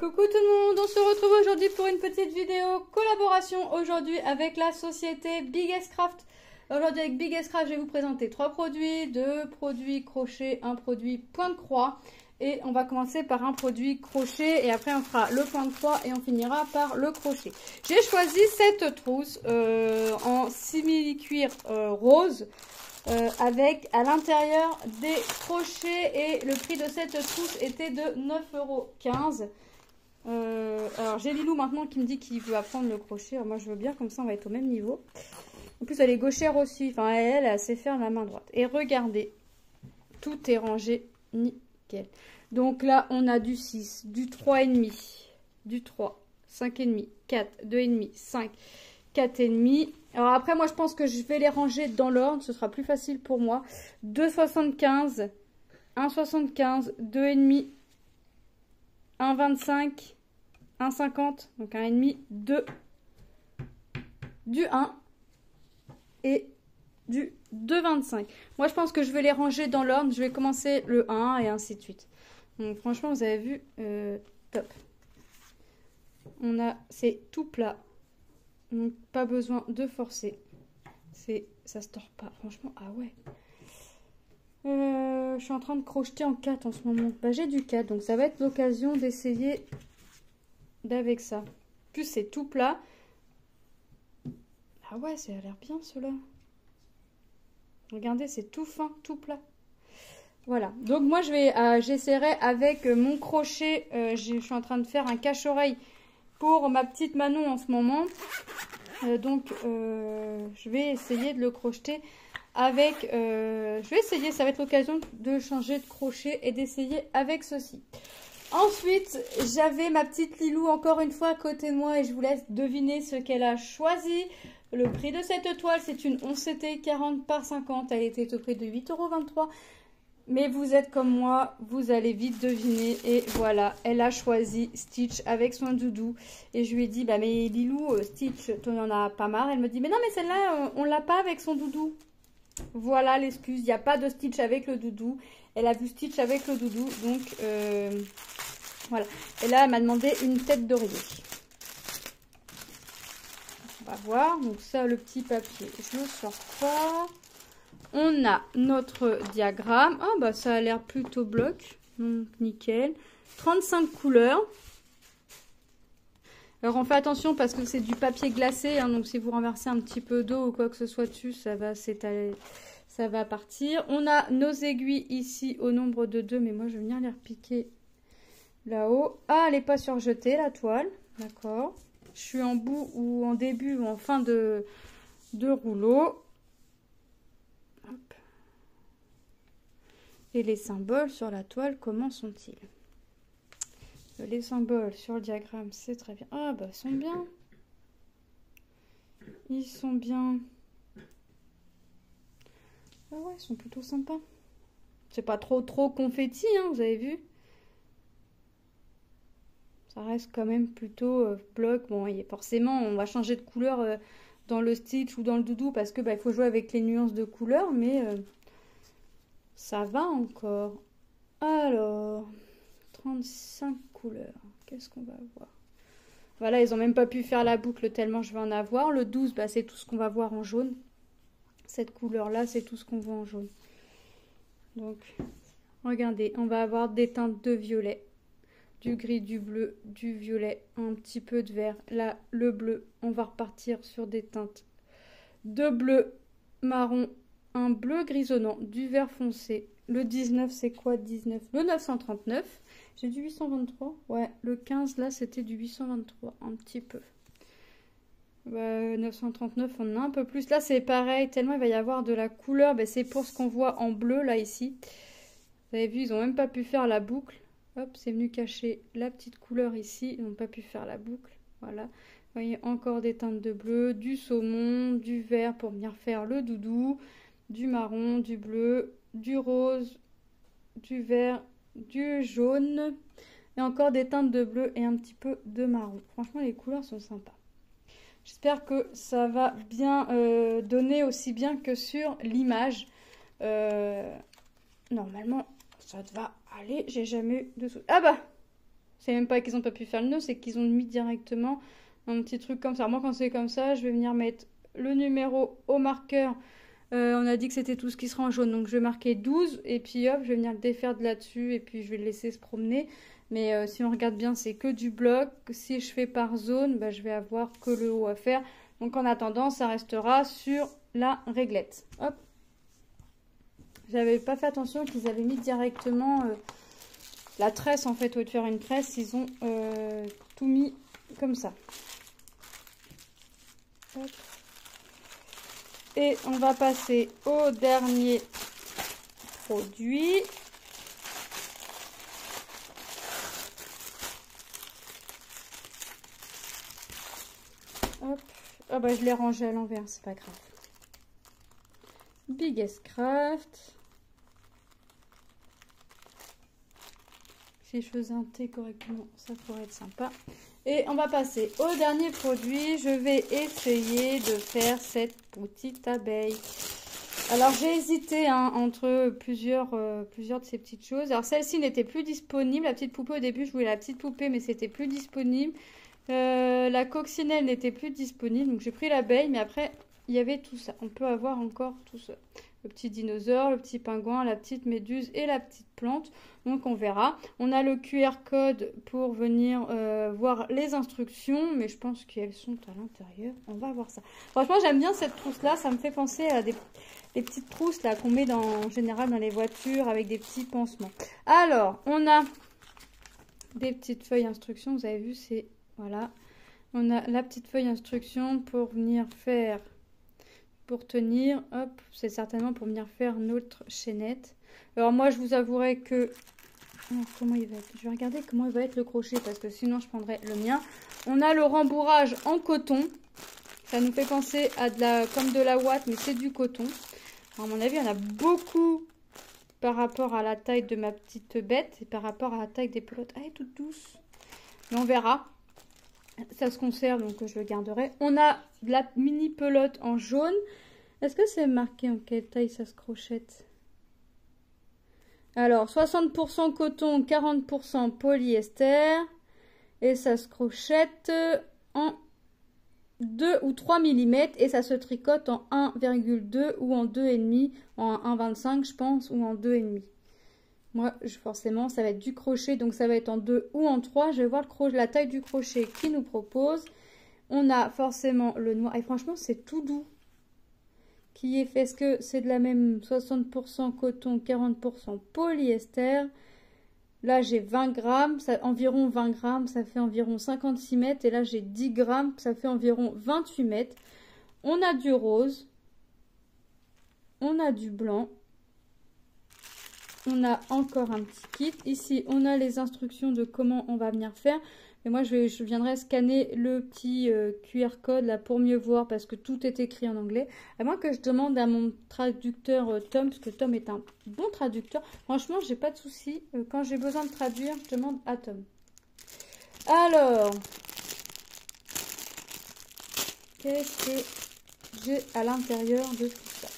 coucou tout le monde, on se retrouve aujourd'hui pour une petite vidéo collaboration aujourd'hui avec la société Biggest Craft. Aujourd'hui avec Biggest Craft, je vais vous présenter 3 produits, 2 produits crochet, un produit point de croix. Et on va commencer par un produit crochet et après on fera le point de croix et on finira par le crochet. J'ai choisi cette trousse en simili-cuir rose. Avec à l'intérieur des crochets et le prix de cette trousse était de 9,15 €. Alors j'ai Lilou maintenant qui me dit qu'il veut apprendre le crochet. Alors moi je veux bien, comme ça on va être au même niveau. En plus elle est gauchère aussi, enfin elle sait faire la main droite. Et regardez, tout est rangé nickel. Donc là on a du 6, du 3,5, du 3, 5,5, 4, 2,5, 5, 4,5. Alors après, moi, je pense que je vais les ranger dans l'ordre. Ce sera plus facile pour moi. 2,75, 1,75, 2,5, 1,25, 1,50, donc 1,5, 2, du 1 et du 2,25. Moi, je pense que je vais les ranger dans l'ordre. Je vais commencer le 1 et ainsi de suite. Donc, franchement, vous avez vu, top. C'est tout plat. Donc, pas besoin de forcer. Ça se tord pas. Franchement, ah ouais. Je suis en train de crocheter en 4 en ce moment. Bah, j'ai du 4, donc ça va être l'occasion d'essayer d'avec ça. En plus, c'est tout plat. Ah ouais, ça a l'air bien, cela. Regardez, c'est tout fin, tout plat. Voilà. Donc, moi, j'essaierai avec mon crochet. Je suis en train de faire un cache-oreille pour ma petite Manon en ce moment. Je vais essayer de le crocheter avec... je vais essayer, ça va être l'occasion de changer de crochet et d'essayer avec ceci. Ensuite, j'avais ma petite Lilou encore une fois à côté de moi et je vous laisse deviner ce qu'elle a choisi. Le prix de cette toile, c'est une 11CT 40 par 50. Elle était au prix de 8,23 €. Mais vous êtes comme moi, vous allez vite deviner. Et voilà, elle a choisi Stitch avec son doudou. Et je lui ai dit, bah mais Lilou, Stitch, tu n'en as pas marre? Elle me dit, mais non, mais celle-là, on l'a pas avec son doudou. Voilà l'excuse, il n'y a pas de Stitch avec le doudou. Elle a vu Stitch avec le doudou, donc voilà. Et là, elle m'a demandé une tête d'oreiller. On va voir, donc ça, le petit papier, je ne sors pas. On a notre diagramme. Ah bah ça a l'air plutôt bloc. Donc nickel. 35 couleurs. Alors on fait attention parce que c'est du papier glacé. Hein, donc si vous renversez un petit peu d'eau ou quoi que ce soit dessus, ça va s'étaler. Ça va partir. On a nos aiguilles ici au nombre de 2. Mais moi je vais venir les repiquer là-haut. Ah, elle n'est pas surjetée la toile. D'accord. Je suis en bout ou en début ou en fin de rouleau. Et les symboles sur la toile, comment sont-ils? Les symboles sur le diagramme, c'est très bien. Ah, bah, ils sont bien. Ils sont bien. Ah ouais, ils sont plutôt sympas. C'est pas trop confetti, hein, vous avez vu? Ça reste quand même plutôt bloc. Bon, et forcément, on va changer de couleur dans le Stitch ou dans le doudou parce que bah, il faut jouer avec les nuances de couleurs, mais... ça va encore. Alors, 35 couleurs. Qu'est-ce qu'on va voir? Voilà, ils n'ont même pas pu faire la boucle tellement je vais en avoir. Le 12, bah, c'est tout ce qu'on va voir en jaune. Cette couleur-là, c'est tout ce qu'on voit en jaune. Donc, regardez, on va avoir des teintes de violet, du gris, du bleu, du violet, un petit peu de vert. Là, le bleu, on va repartir sur des teintes de bleu, marron, un bleu grisonnant, du vert foncé. Le 19, c'est quoi 19? Le 939. J'ai du 823. Ouais, le 15, là, c'était du 823. Un petit peu. Bah, 939, on en a un peu plus. Là, c'est pareil. Tellement il va y avoir de la couleur. Bah, c'est pour ce qu'on voit en bleu, là, ici. Vous avez vu, ils n'ont même pas pu faire la boucle. Hop, c'est venu cacher la petite couleur ici. Ils n'ont pas pu faire la boucle. Voilà. Vous voyez, encore des teintes de bleu, du saumon, du vert pour venir faire le doudou. Du marron, du bleu, du rose, du vert, du jaune et encore des teintes de bleu et un petit peu de marron. Franchement, les couleurs sont sympas. J'espère que ça va bien donner aussi bien que sur l'image. Normalement, ça va aller. J'ai jamais eu de... Ah bah, C'est même pas qu'ils ont pas pu faire le nœud, c'est qu'ils ont mis directement un petit truc comme ça. Moi, quand c'est comme ça, je vais venir mettre le numéro au marqueur. On a dit que c'était tout ce qui sera en jaune, donc je vais marquer 12 et puis hop, je vais venir le défaire de là-dessus et puis je vais le laisser se promener. Mais si on regarde bien, c'est que du bloc. Si je fais par zone, bah, je vais avoir que le haut à faire. Donc en attendant, ça restera sur la réglette. Hop. J'avais pas fait attention qu'ils avaient mis directement la tresse en fait. Au lieu de faire une tresse, ils ont tout mis comme ça. Hop. Et on va passer au dernier produit. Hop. Ah bah je l'ai rangé à l'envers, c'est pas grave. Biggest Craft. Si je faisais un thé correctement, ça pourrait être sympa. Et on va passer au dernier produit. Je vais essayer de faire cette petite abeille. Alors j'ai hésité entre plusieurs de ces petites choses. Alors celle-ci n'était plus disponible. La petite poupée au début, je voulais la petite poupée, mais c'était plus disponible. La coccinelle n'était plus disponible. Donc j'ai pris l'abeille, mais après il y avait tout ça. On peut avoir encore tout ça. Le petit dinosaure, le petit pingouin, la petite méduse et la petite plante. Donc on verra. On a le QR code pour venir voir les instructions, mais je pense qu'elles sont à l'intérieur. On va voir ça. Franchement, j'aime bien cette trousse-là. Ça me fait penser à des petites trousses là qu'on met en général dans les voitures avec des petits pansements. Alors, on a des petites feuilles instructions. Vous avez vu, c'est voilà. On a la petite feuille instruction pour venir faire, pour tenir. Hop, c'est certainement pour venir faire notre chaînette. Alors moi, je vous avouerai que comment il va être. Je vais regarder comment il va être le crochet parce que sinon je prendrai le mien. On a le rembourrage en coton. Ça nous fait penser à comme de la ouate, mais c'est du coton. Alors, à mon avis, il y en a beaucoup par rapport à la taille de ma petite bête et par rapport à la taille des pelotes. Ah, elle est toute douce. Mais on verra. Ça se conserve, donc je le garderai. On a de la mini pelote en jaune. Est-ce que c'est marqué en quelle taille ça se crochette? Alors, 60% coton, 40% polyester. Et ça se crochette en 2 ou 3 mm. Et ça se tricote en 1,2 ou en 2,5. En 1,25 je pense, ou en 2,5. Moi, forcément, ça va être du crochet. Donc, ça va être en 2 ou en 3. Je vais voir la taille du crochet qu'il nous propose. On a forcément le noir. Et franchement, c'est tout doux. Qui est fait, est-ce que c'est de la même 60% coton, 40% polyester. Là, j'ai 20 grammes, environ 20 grammes, ça fait environ 56 mètres. Et là, j'ai 10 grammes, ça fait environ 28 mètres. On a du rose. On a du blanc. On a encore un petit kit. Ici, on a les instructions de comment on va venir faire. Mais moi, je viendrai scanner le petit QR code là pour mieux voir parce que tout est écrit en anglais. À moins que je demande à mon traducteur Tom, parce que Tom est un bon traducteur. Franchement, j'ai pas de souci. Quand j'ai besoin de traduire, je demande à Tom. Alors, qu'est-ce que j'ai à l'intérieur de tout ça?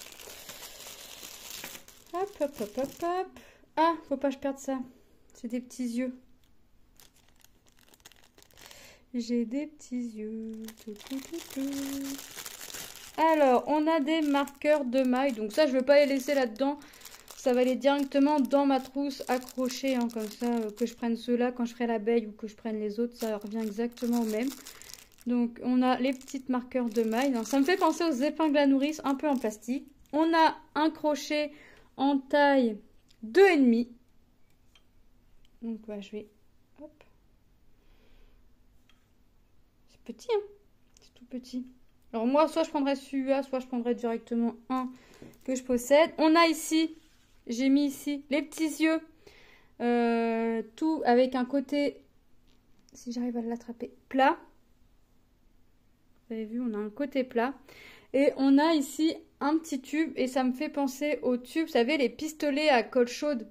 Hop, hop, hop, hop, hop. Ah, faut pas que je perde ça. C'est des petits yeux. J'ai des petits yeux. Alors, on a des marqueurs de maille. Donc ça, je ne veux pas les laisser là-dedans. Ça va aller directement dans ma trousse accrochée. Hein, comme ça, que je prenne ceux-là quand je ferai l'abeille ou que je prenne les autres. Ça revient exactement au même. Donc, on a les petites marqueurs de maille. Donc, ça me fait penser aux épingles à nourrice, un peu en plastique. On a un crochet en taille 2,5. Donc, bah, je vais... Hop. Petit, hein, c'est tout petit. Alors moi, soit je prendrais celui-là, soit je prendrais directement un que je possède. On a ici, j'ai mis ici les petits yeux, tout avec un côté, si j'arrive à l'attraper, plat. Vous avez vu, on a un côté plat. Et on a ici un petit tube, et ça me fait penser au tube, vous savez, les pistolets à colle chaude.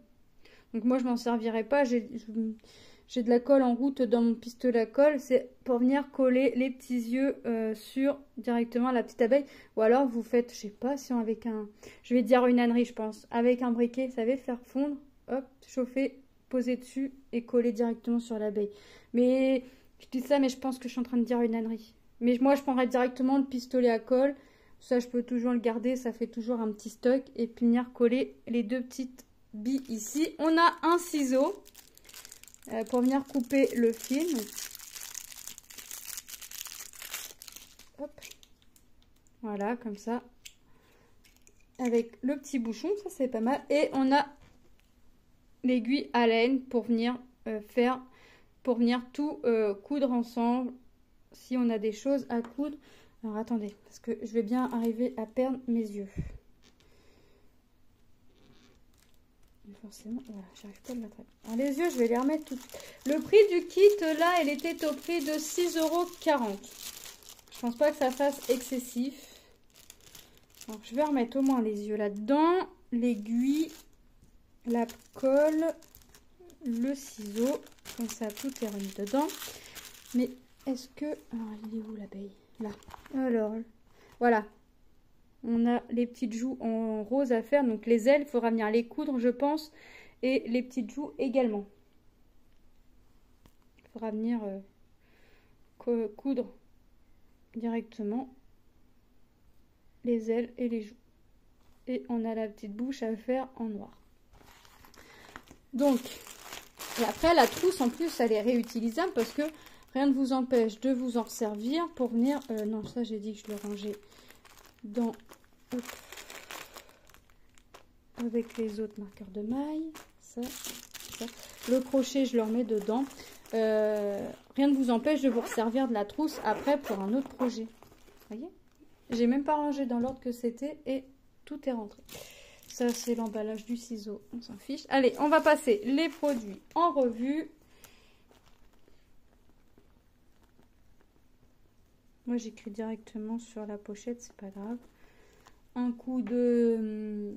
Donc moi, je m'en servirai pas, j'ai de la colle en route dans mon pistolet à colle. C'est pour venir coller les petits yeux sur directement la petite abeille. Ou alors vous faites, je sais pas si on avec un... Je vais dire une ânerie, je pense. Avec un briquet, vous savez, faire fondre. Hop, chauffer poser dessus et coller directement sur l'abeille. Mais je dis ça, mais je pense que je suis en train de dire une ânerie. Mais moi, je prendrais directement le pistolet à colle. Ça, je peux toujours le garder. Ça fait toujours un petit stock. Et puis venir coller les deux petites billes ici. On a un ciseau pour venir couper le film. Hop. Voilà, comme ça. Avec le petit bouchon, ça c'est pas mal. Et on a l'aiguille à laine pour venir tout coudre ensemble. Si on a des choses à coudre. Alors attendez, parce que je vais bien arriver à perdre mes yeux. Forcément, voilà, j'arrive pas à le mettre. Alors les yeux, je vais les remettre tout de suite. Le prix du kit, là, il était au prix de 6,40 €. Je pense pas que ça fasse excessif. Donc je vais remettre au moins les yeux là-dedans, l'aiguille, la colle, le ciseau. Comme ça, tout est remis dedans. Mais est-ce que... Alors, il est où l'abeille? Là. Alors, voilà. On a les petites joues en rose à faire. Donc les ailes, il faudra venir les coudre, je pense. Et les petites joues également. Il faudra venir coudre directement les ailes et les joues. Et on a la petite bouche à faire en noir. Donc, et après la trousse en plus elle est réutilisable parce que rien ne vous empêche de vous en servir pour venir... non, ça j'ai dit que je le rangeais dans... Hop, avec les autres marqueurs de maille. Ça. Le crochet je le remets dedans. Rien ne vous empêche de vous resservir de la trousse après pour un autre projet. Vous voyez? J'ai même pas rangé dans l'ordre que c'était et tout est rentré. Ça, c'est l'emballage du ciseau. On s'en fiche. Allez, on va passer les produits en revue. Moi, j'écris directement sur la pochette, c'est pas grave. Un coup de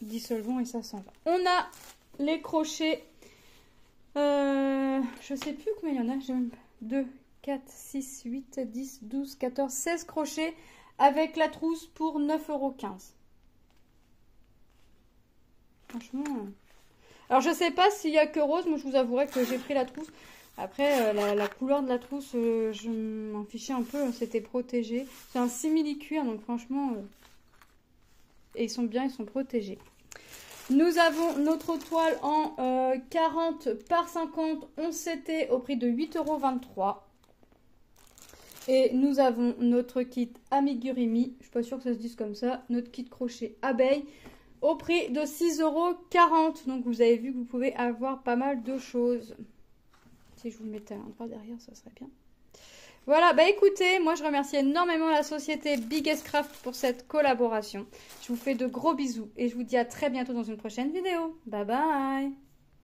dissolvant et ça s'en va. On a les crochets. Je sais plus combien il y en a. J'ai même 2, 4, 6, 8, 10, 12, 14, 16 crochets avec la trousse pour 9,15 €. Franchement. Alors, je sais pas s'il y a que rose. Moi, je vous avouerai que j'ai pris la trousse. Après, la couleur de la trousse, je m'en fichais un peu. C'était protégé. C'est un simili-cuir. Donc, franchement, et ils sont bien, ils sont protégés. Nous avons notre toile en 40 par 50 11 CT au prix de 8,23 €. Et nous avons notre kit amigurumi, je suis pas sûre que ça se dise comme ça, notre kit crochet abeille au prix de 6,40 €. Donc vous avez vu que vous pouvez avoir pas mal de choses. Si je vous le mettais à l'endroit derrière, ça serait bien. Voilà, bah écoutez, moi je remercie énormément la société Biggest Craft pour cette collaboration. Je vous fais de gros bisous et je vous dis à très bientôt dans une prochaine vidéo. Bye bye!